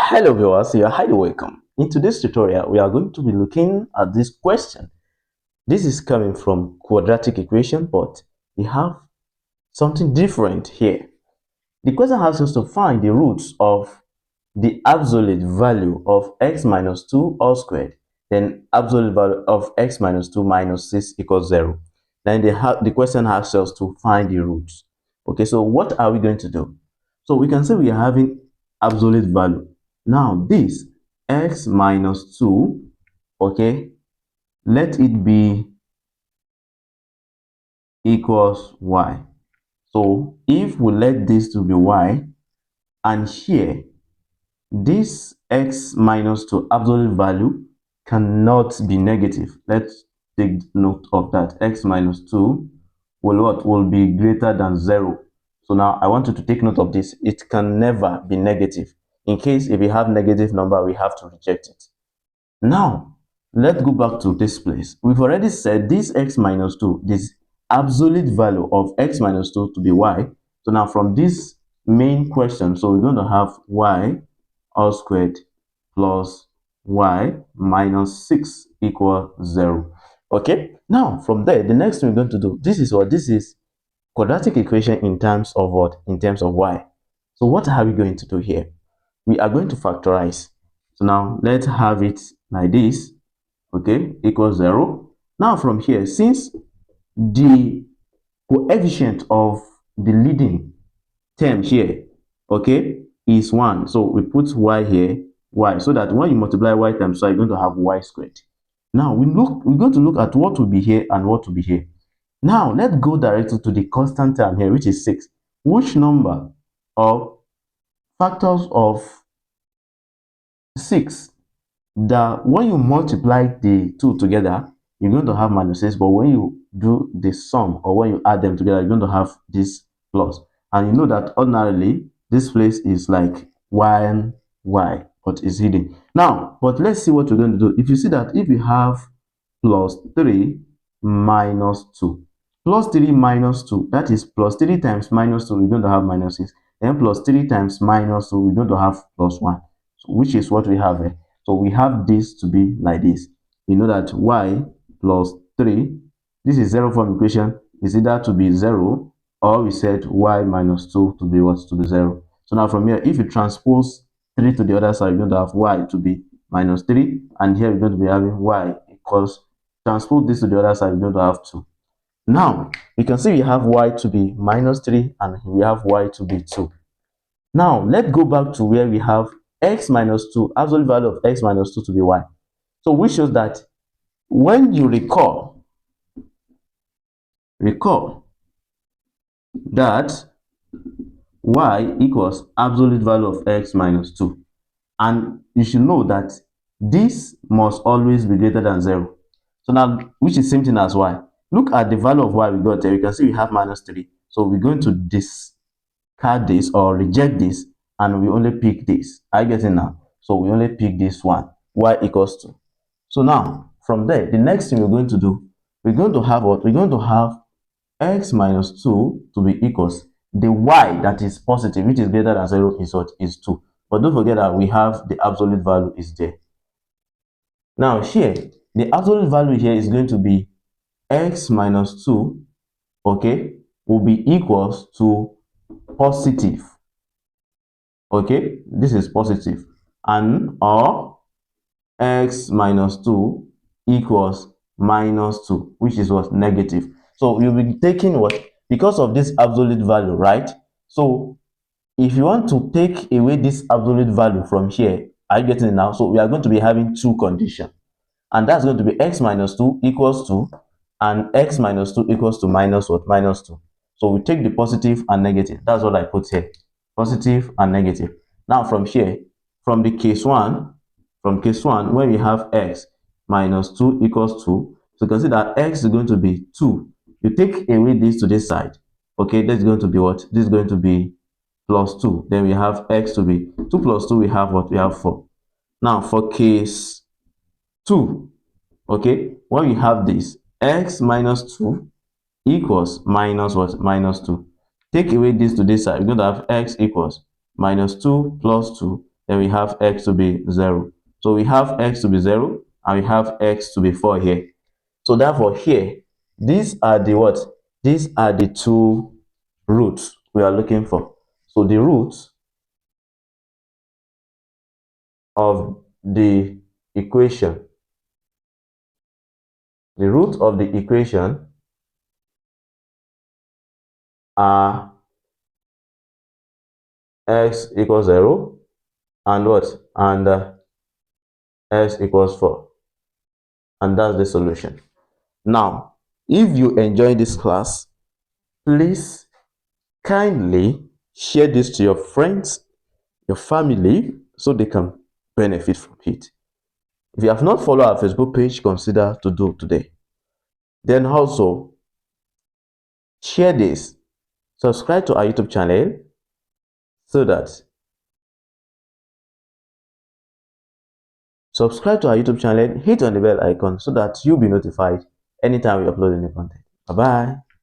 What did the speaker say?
Hello viewers, you are highly welcome. In today's tutorial, we are going to be looking at this question. This is coming from quadratic equation, but we have something different here. The question asks us to find the roots of the absolute value of x minus 2 all squared, then absolute value of x minus 2 minus 6 equals 0. Then the question asks us to find the roots. Okay, so what are we going to do? So we can say we are having absolute value. Now this x minus 2, okay, let it be equals y. So if we let this to be y, and here this x minus 2 absolute value cannot be negative. Let's take note of that. X minus 2 will be greater than 0. So now I want you to take note of this. It can never be negative. In case if we have negative number, we have to reject it. Now let's go back to this place. We've already said this x minus 2, this absolute value of x minus 2 to be y. So now from this main question, so we're going to have y all squared plus y minus 6 equal 0. Okay, now from there, the next thing we're going to do, this is quadratic equation in terms of what? In terms of y. So what are we going to do here? We are going to factorize. So now let's have it like this, okay, equals 0. Now from here, since the coefficient of the leading term here, okay, is 1, so we put y here, y, so that when you multiply y times y, you're going to have y squared. Now we're going to look at what will be here and what will be here. Now let's go directly to the constant term here, which is 6. Which number of factors of 6 that when you multiply the two together, you're going to have minus 6, but when you do the sum or when you add them together, you're going to have this plus. And you know that ordinarily this place is like y, but it's hidden. Now, but let's see what we're going to do. If you see that if we have plus 3 minus 2, plus 3 minus 2, that is plus 3 times minus 2, we're going to have minus 6. Then plus 3 times minus 2, we're going to have plus 1, so which is what we have here. So we have this to be like this. You know that y plus 3, this is 0 form equation, is either to be 0 or we said y minus 2 to be what? To be 0. So now from here, if you transpose 3 to the other side, you're going to have y to be minus 3, and here we're going to be having y equals, transpose this to the other side, we're going to have 2. Now you can see we have y to be minus 3 and we have y to be 2. Now let's go back to where we have x minus 2, absolute value of x minus 2 to be y. So which shows that when you recall that y equals absolute value of x minus 2, and you should know that this must always be greater than 0. So now, which is same thing as y. Look at the value of y we got there. You can see we have minus 3. So we're going to discard this or reject this, and we only pick this. I get it now. So we only pick this one, y equals 2. So now from there, the next thing we're going to do, we're going to have what? We're going to have x minus 2 to be equals the y that is positive, which is greater than 0, is what? Is 2. But don't forget that we have the absolute value is there. Now here, the absolute value here is going to be x minus 2, okay, will be equals to positive. Okay, this is positive, and or x minus 2 equals minus 2, which is what? Negative. So you'll be taking what? Because of this absolute value, right? So if you want to take away this absolute value from here, are you getting it now? So we are going to be having two conditions, and that's going to be x minus 2 equals to, and x minus 2 equals to minus what? Minus 2. So we take the positive and negative. That's what I put here, positive and negative. Now from here, from the case 1, when we have x minus 2 equals 2, so you can see that x is going to be 2. You take away this to this side, okay, that's going to be what? This is going to be plus 2. Then we have x to be 2 plus 2, we have what? We have 4. Now for case 2, okay, when we have this x minus 2 equals minus what? Minus 2. Take away this to this side, we're going to have x equals minus 2 plus 2, then we have x to be 0. So we have x to be 0 and we have x to be 4 here. So therefore here, these are the what? These are the two roots we are looking for. So the roots of the equation, the root of the equation are x equals 0 and what? And x equals 4. And that's the solution. Now, if you enjoy this class, please kindly share this to your friends, your family, so they can benefit from it. If you have not followed our Facebook page, consider to do today. Then also share this, subscribe to our YouTube channel so that hit on the bell icon so that you'll be notified anytime we upload any content. Bye bye.